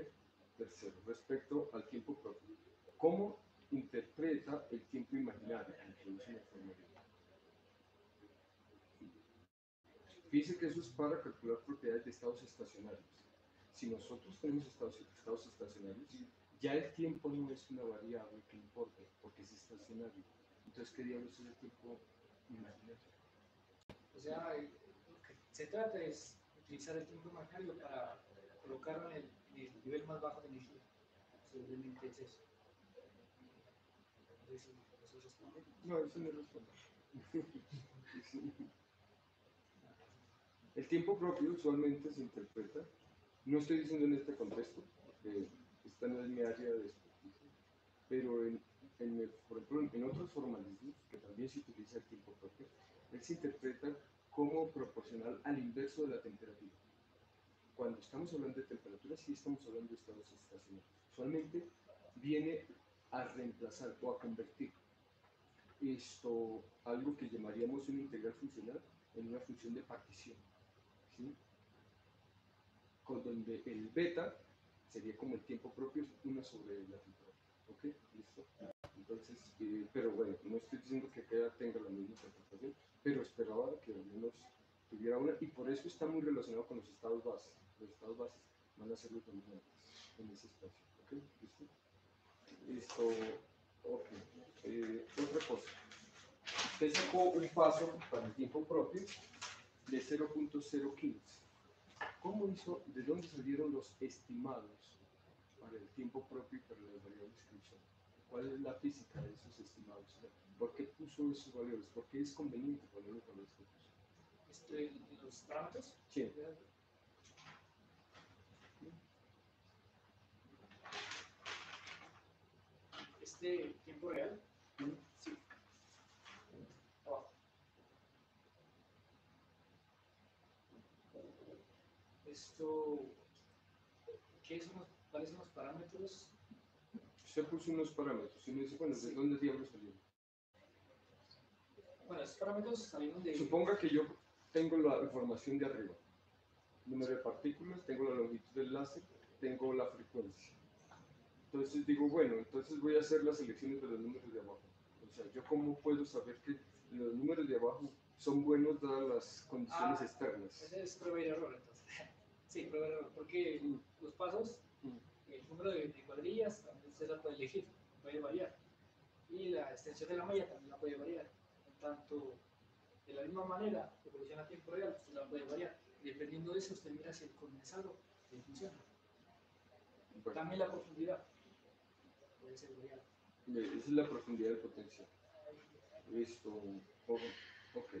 Tercero, respecto al tiempo propio. ¿Cómo interpreta el tiempo imaginario? Introduce una formalidad. Fíjese que eso es para calcular propiedades de estados estacionarios. Si nosotros tenemos estados estacionarios, ya el tiempo no es una variable que importe, porque es estacionario. Entonces, ¿qué diablos es el tiempo imaginario? O sea, lo que se trata es utilizar el tiempo imaginario para colocarlo en el nivel más bajo de energía. Simplemente es eso. ¿Eso responde? No, eso no responde. El tiempo propio usualmente se interpreta, no estoy diciendo en este contexto, esta no es mi área de experticia, pero por ejemplo, en otros formalismos, que también se utiliza el tiempo propio, él se interpreta como proporcional al inverso de la temperatura. Cuando estamos hablando de temperatura, sí estamos hablando de estados estacionarios. Usualmente viene a reemplazar o a convertir algo que llamaríamos una integral funcional en una función de partición, ¿sí? Con donde el beta sería como el tiempo propio, 1 sobre la temperatura. ¿Ok? ¿Listo? Entonces, pero bueno, no estoy diciendo que acá tenga la misma interpretación, pero esperaba que al menos tuviera una, y por eso está muy relacionado con los estados bases. Los estados bases van a ser los dominantes en ese espacio. ¿Ok? ¿Listo? Listo. Ok. Otra cosa. Usted sacó un paso para el tiempo propio de 0.015. ¿Cómo hizo? ¿De dónde salieron los estimados para el tiempo propio y para las variables que usó? ¿Cuál es la física de esos estimados? ¿Por qué puso esos valores? ¿Por qué es conveniente poner los valores que puso? ¿Los parámetros? Sí. Tiempo real. Sí. Abajo. ¿Cuáles son los parámetros? Usted puso unos parámetros y me dice, bueno, ¿de dónde diablos salieron? Bueno, esos parámetros salieron de... Suponga que yo tengo la información de arriba. Número de partículas, tengo la longitud del láser, tengo la frecuencia. Entonces digo, bueno, entonces voy a hacer las selecciones de los números de abajo. O sea, ¿yo cómo puedo saber que los números de abajo son buenos dadas las condiciones externas? Ese es prueba y error, entonces. Sí, prueba y error, porque los pasos, el número de cuadrillas, usted la puede elegir puede variar. Y la extensión de la malla también la puede variar. En tanto, de la misma manera, evoluciona a tiempo real, usted la puede variar. Y dependiendo de eso, usted mira si el condensado funciona. Bueno, También la profundidad puede ser variable. esa es la profundidad de potencial. Esto, ok.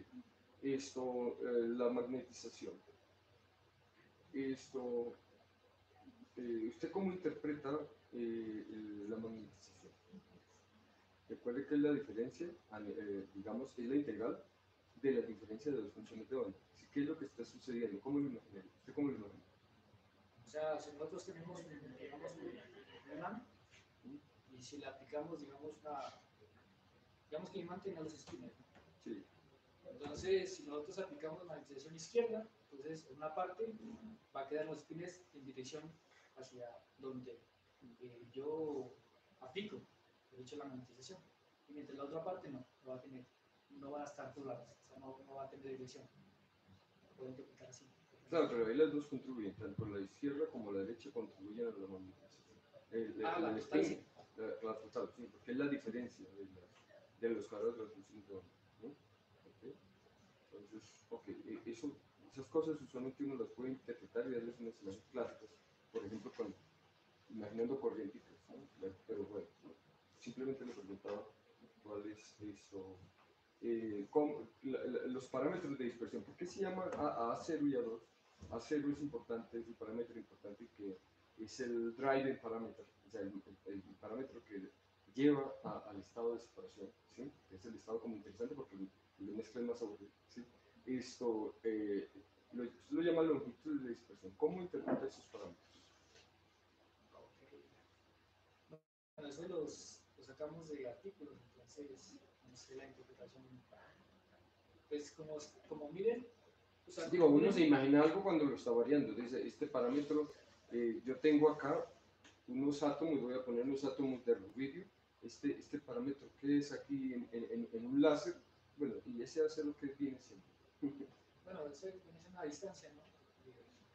Esto, la magnetización. Esto, ¿usted cómo interpreta la magnetización? Recuerde que es la diferencia, digamos, es la integral de la diferencia de las funciones de onda. ¿Qué es lo que está sucediendo? ¿Cómo lo imaginaría? ¿Usted cómo lo imagina? O sea, si nosotros tenemos, digamos, un imán, y si le aplicamos, digamos que el imán tiene los espines, ¿no? Sí. Entonces, si nosotros aplicamos la magnetización izquierda, entonces en una parte va a quedar los espines en dirección hacia donde yo aplico, de hecho, la magnetización. Y mientras la otra parte no va a tener, no va a estar polares, o sea, no va a tener dirección. Lo pueden interpretar así. Claro, pero ahí las dos contribuyen, tanto la izquierda como la derecha contribuyen a la magnetización. La El total, spin, sí. la total, sí, porque es la diferencia de los cuadrados de las funciones de onda, ¿no? Okay. Entonces, ok, esas cosas usualmente uno las puede interpretar y darles unas imágenes clásicas, por ejemplo, imaginando corrientitas, ¿no? Pero bueno, simplemente le preguntaba cuál es eso. Los parámetros de dispersión, ¿por qué se llama A0 y A2? A0 es importante, es un parámetro importante que es el driving parámetro, o sea, el parámetro que lleva al estado de separación, ¿sí? Es el estado como interesante porque el mezcla es más aburrido, ¿sí? Esto lo llama longitud de dispersión. ¿Cómo interpreta esos parámetros? Bueno, eso los sacamos de artículos, entonces no sé la interpretación. Pues como miren, o sea, Digo, uno se imagina algo cuando lo está variando. Dice, este parámetro, yo tengo acá unos átomos, voy a poner unos átomos de rubidio. Este parámetro que es aquí en un láser, bueno, y ese hace lo que viene siendo. bueno, eso es una distancia, ¿no?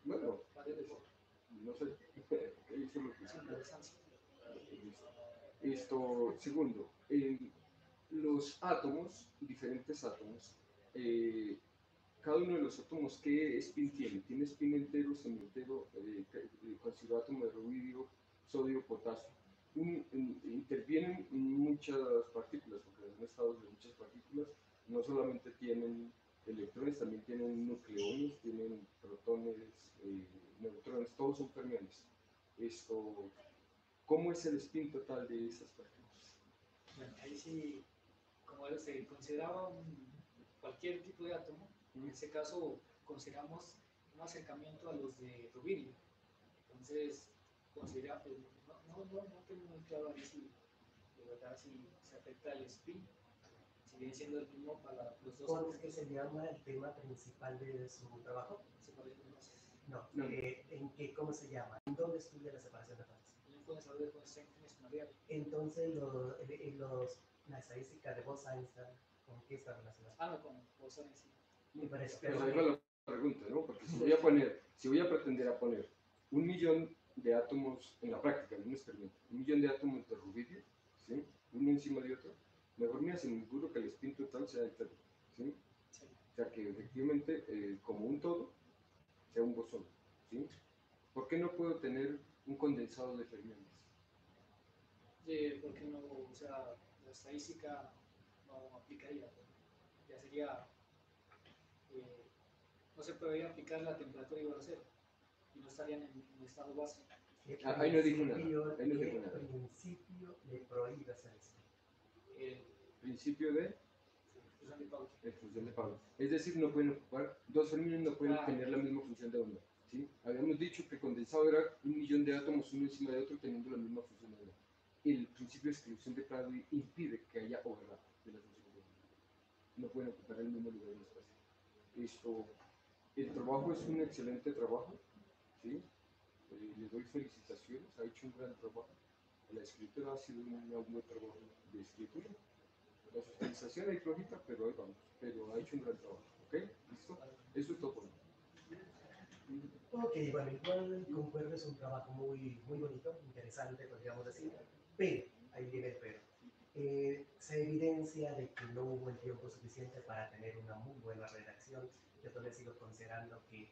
Bueno, Radio de Bohr. no sé, eso es lo que Sí, la distancia. Esto, segundo, los átomos, diferentes átomos, cada uno de los átomos, ¿qué spin tiene? Tiene spin entero, semientero, considerado átomo de rubidio, sodio, potasio. Intervienen muchas partículas, porque son estados de muchas partículas, no solamente tienen electrones, también tienen nucleones, tienen protones, neutrones, todos son fermiones. Esto, ¿cómo es el spin total de esas partículas? Bueno, ahí sí, como se consideraba cualquier tipo de átomo, en ese caso consideramos un acercamiento a los de rubidio. Entonces, consideramos, no tengo muy claro ahí si de verdad si se afecta el spin, si viene siendo el mismo para los dos ¿Cómo átomos. es que se llama el tema principal de su trabajo? Separación de fases. No, No. ¿en qué, cómo se llama? ¿En dónde estudia la separación de fases? Y un condensador de condensación es variable. Entonces, la estadística de Bose-Einstein, ¿con qué está relacionada? No, con Bose sí. Me parece, Pues pero ahí va la pregunta, ¿no? Porque si voy a pretender a poner 1.000.000 de átomos en la práctica, en un experimento, 1.000.000 de átomos de rubidio, ¿sí? Uno encima de otro, mejor me aseguro que el spin total sea entero, ¿sí? Sí. O sea, que efectivamente, como un todo, sea un bosón, ¿sí? ¿Por qué no puedo tener un condensado de fermiones? Porque no, o sea, la estadística no aplicaría, ya sería, no se podría aplicar la temperatura igual a cero y no estarían en estado base. Ahí no dijo nada, ahí no dijo ¿Qué nada. principio le prohíbe hacer eso? Principio de Fusión de Pauli. función de Pauli. Es decir, no pueden ocupar, dos fermiones no pueden tener la misma función de onda, ¿sí? Habíamos dicho que el condensado era 1.000.000 de átomos uno encima de otro teniendo la misma función de onda. El principio de exclusión de Pauli impide que haya overlap de las funciones de onda. No pueden ocupar el mismo lugar en el espacio. El trabajo es un excelente trabajo, ¿sí? Le doy felicitaciones, ha hecho un gran trabajo. La escritura ha sido un buen trabajo de escritura. La sustentación ahí flojita, pero ahí vamos. Pero ha hecho un gran trabajo. ¿Ok? ¿Listo? Eso es todo por mí. Ok, bueno, igual concuerdo, es un trabajo muy, muy bonito, interesante, podríamos decir, pero ahí viene el pero. Se evidencia de que no hubo el tiempo suficiente para tener una muy buena redacción. Yo todavía sigo considerando que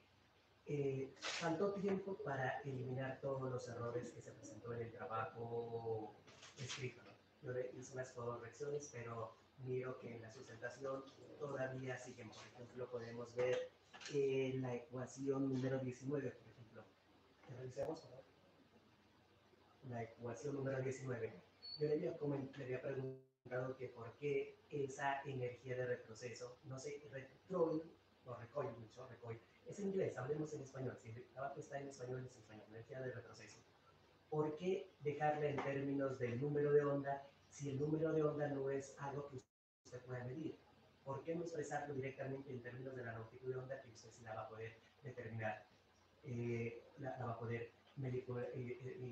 faltó tiempo para eliminar todos los errores que se presentó en el trabajo escrito, ¿no? Yo le hice unas correcciones, pero miro que en la sustentación todavía siguen. Por ejemplo, podemos ver la ecuación número 19, por ejemplo. ¿Qué revisamos, por favor? La ecuación número 19. Yo le había preguntado que por qué esa energía de retroceso, no sé, recoil, mucho, recoil, es en inglés, hablemos en español, si el trabajo está en español, es en español, energía de retroceso. ¿Por qué dejarla en términos del número de onda si el número de onda no es algo que usted pueda medir? ¿Por qué no expresarlo directamente en términos de la longitud de onda que usted sí la va a poder determinar, la va a poder medir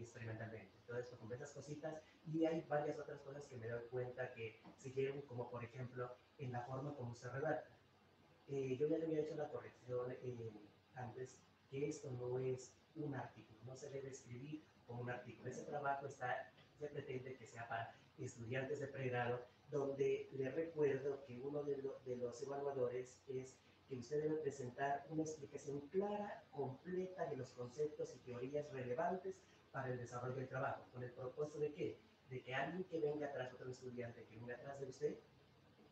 experimentalmente? Entonces, con esas cositas, y hay varias otras cosas que me doy cuenta que siguieron, como por ejemplo, en la forma como se redacta. Yo ya le había hecho la corrección antes, que esto no es un artículo, no se debe escribir como un artículo. Ese trabajo se pretende que sea para estudiantes de pregrado, donde le recuerdo que uno de los evaluadores es que usted debe presentar una explicación clara, completa de los conceptos y teorías relevantes para el desarrollo del trabajo. ¿Con el propósito de qué? De que alguien que venga atrás, otro estudiante que venga atrás de usted,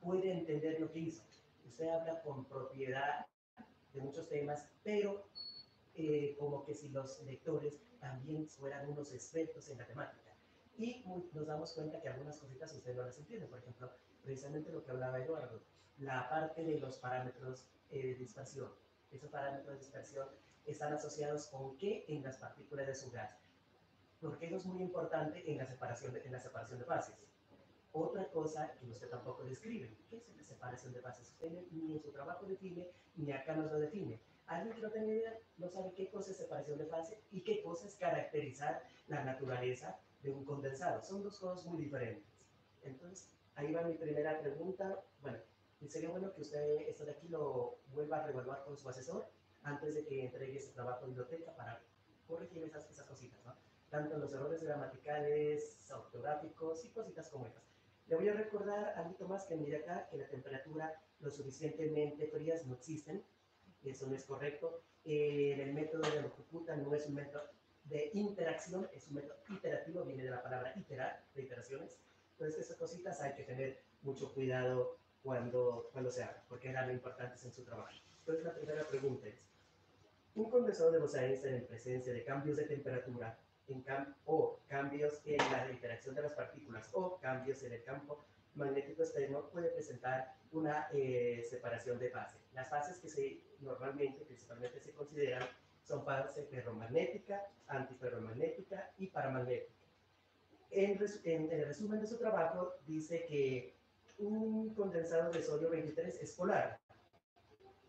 puede entender lo que hizo. Usted habla con propiedad de muchos temas, pero como que si los lectores también fueran unos expertos en la temática. Y nos damos cuenta que algunas cositas usted no las entiende. Por ejemplo, precisamente lo que hablaba Eduardo, la parte de los parámetros de dispersión. Esos parámetros de dispersión están asociados con qué en las partículas de su gas. Porque eso es muy importante en la separación de fases. Otra cosa que usted tampoco describe, ¿qué es la separación de fases? Usted ni en su trabajo define, ni acá nos lo define. Alguien que no tiene idea no sabe qué cosa es separación de fase y qué cosa es caracterizar la naturaleza de un condensado. Son dos cosas muy diferentes. Entonces, ahí va mi primera pregunta. Bueno, sería bueno que usted esto de aquí lo vuelva a reevaluar con su asesor antes de que entregue ese trabajo a biblioteca para corregir esas cositas, ¿no? Tanto los errores gramaticales, ortográficos y cositas como estas. Le voy a recordar algo más que mire acá, que la temperatura lo suficientemente frías no existen. Eso no es correcto. El método de lo que ejecuta no es un método de interacción, es un método iterativo, viene de la palabra iterar, de iteraciones. Entonces, esas cositas hay que tener mucho cuidado cuando se haga, porque eran importantes en su trabajo. Entonces, la primera pregunta es, un condensador de Bose-Einstein en presencia de cambios de temperatura o cambios en la interacción de las partículas o cambios en el campo magnético externo puede presentar una separación de fase. Las fases que normalmente, principalmente se consideran son fase ferromagnética, antiferromagnética y paramagnética. En el resumen de su trabajo dice que un condensado de sodio 23 es polar.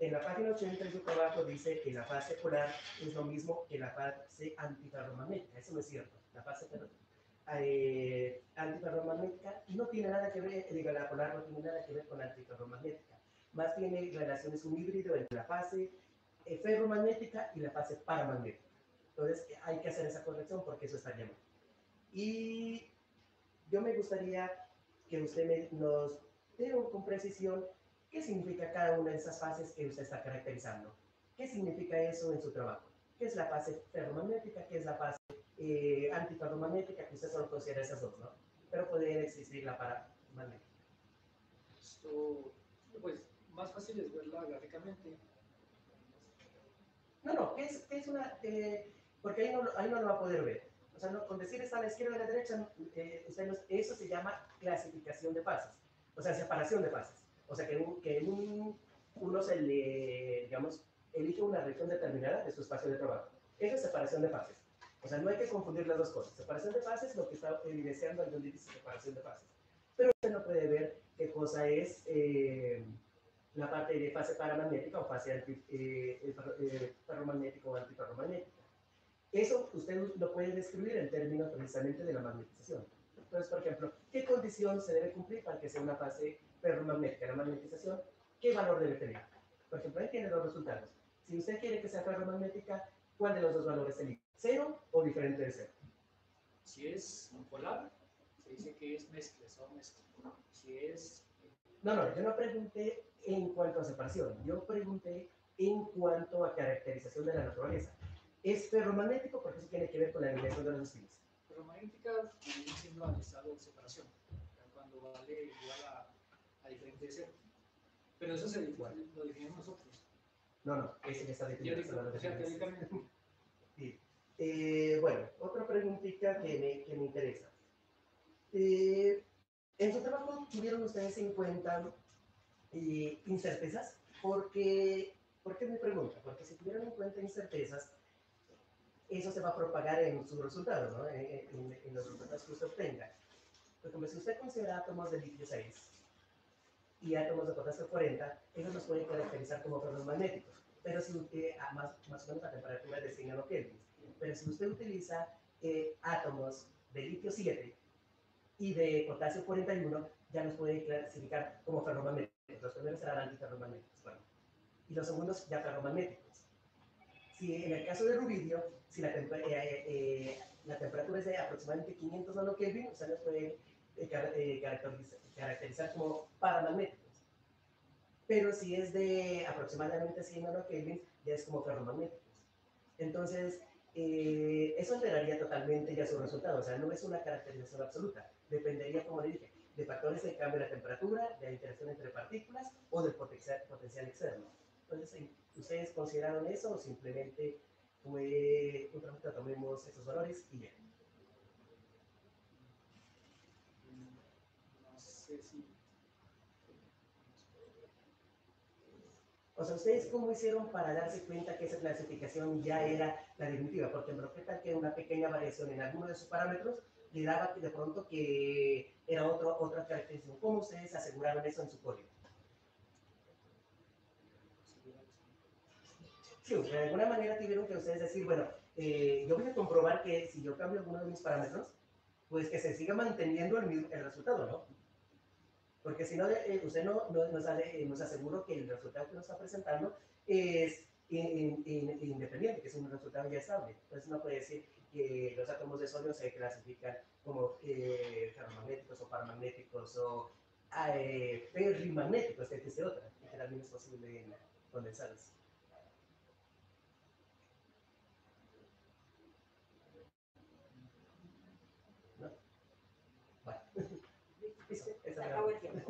En la página 80 de su trabajo dice que la fase polar es lo mismo que la fase antiferromagnética. Eso no es cierto. La fase antiferromagnética no tiene nada que ver, la polar no tiene nada que ver con la antiferromagnética. Más tiene relaciones un híbrido entre la fase ferromagnética y la fase paramagnética. Entonces hay que hacer esa corrección porque eso está mal. Y yo me gustaría que usted nos dé con precisión qué significa cada una de esas fases que usted está caracterizando. ¿Qué significa eso en su trabajo? ¿Qué es la fase ferromagnética? ¿Qué es la fase antiferromagnética? Que usted solo considera esas dos, ¿no? Pero puede existir la paramagnética. Esto, pues, más fácil es verla gráficamente. No, ¿qué es una...? Porque ahí no lo va a poder ver. O sea, no, con decir está a la izquierda o a la derecha, eso se llama clasificación de fases. O sea, separación de fases. O sea, que uno se le, digamos, elige una región determinada de su espacio de trabajo. Eso es separación de fases. O sea, no hay que confundir las dos cosas. Separación de fases es lo que está evidenciando en donde dice separación de fases. Pero usted no puede ver qué cosa es la parte de fase paramagnética o fase ferromagnética o antiferromagnética. Eso usted lo puede describir en términos precisamente de la magnetización. Entonces, por ejemplo, ¿qué condición se debe cumplir para que sea una fase ferromagnética? La magnetización, ¿qué valor debe tener? Por ejemplo, ahí tiene dos resultados. Si usted quiere que sea ferromagnética, ¿cuál de los dos valores elige? ¿Cero o diferente de cero? Si es polar, Usted dice que es mezcla, es todo mezcla. Si es... No, yo no pregunté en cuanto a separación, yo pregunté en cuanto a caracterización de la naturaleza. ¿Es ferromagnético? Porque eso tiene que ver con la eliminación de los estilos. Ferromagnética viene siendo al estado de separación, cuando vale igual a diferente de cero. Pero eso lo definimos nosotros. No, ese ya está definido. Teóricamente. Sí. Bueno, otra preguntita que me interesa. En su trabajo tuvieron ustedes en cuenta incertezas, ¿por qué me pregunta? Porque si tuvieron en cuenta incertezas, eso se va a propagar en sus resultados, ¿no? En los resultados que usted obtenga. Por ejemplo, si usted considera átomos de litio 6 y átomos de potasio 40, ellos los pueden caracterizar como ferromagnéticos, pero si usted, más o menos a temperatura de 100 nanokelvin. Pero si usted utiliza átomos de litio 7 y de potasio 41, ya los puede clasificar como ferromagnéticos. Los primeros serán antiferromagnéticos, bueno, y los segundos ya ferromagnéticos. Si en el caso de rubidio, si la temperatura es de aproximadamente 500 nanokelvin, usted los puede caracterizar como paramagnéticos. Pero si es de aproximadamente 100 nanokelvin, ya es como ferromagnéticos. Entonces, eso alteraría totalmente ya su resultado. O sea, no es una caracterización absoluta. Dependería, como le dije, de factores de cambio de la temperatura, de la interacción entre partículas o del potencial externo. Entonces, ¿ustedes consideraron eso o simplemente fue un trabajo que tomemos esos valores y ya? No sé si... O sea, ¿ustedes cómo hicieron para darse cuenta que esa clasificación ya era la definitiva? Porque me tal que una pequeña variación en alguno de sus parámetros le daba de pronto que era otra caracterización. ¿Cómo ustedes aseguraron eso en su código? Sí, de alguna manera tuvieron que ustedes decir, bueno, yo voy a comprobar que si yo cambio alguno de mis parámetros, pues que se siga manteniendo el resultado, ¿no? Porque si no, usted nos aseguró que el resultado que nos está presentando es independiente, que es un resultado ya estable. Entonces no puede decir que los átomos de sodio se clasifican como ferromagnéticos o paramagnéticos o ferrimagnéticos, que existe otra, que también es posible en condensados. ¿No? Bueno. Listo, esa es Acabó el tiempo.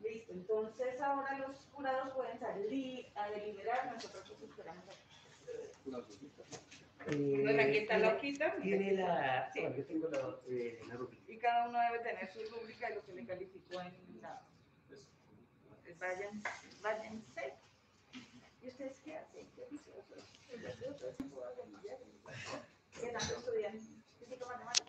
Listo, entonces ahora los jurados pueden salir a deliberar, nosotros pues esperamos aquí. Bueno, aquí está la hojita. Tiene la... Sí. Bueno, yo tengo la rúbrica. Y cada uno debe tener su rúbrica y lo que le calificó en la... Váyanse. ¿Y ustedes qué hacen? ¿Qué viciosos? ¿Qué tanto estudian? Física, matemática.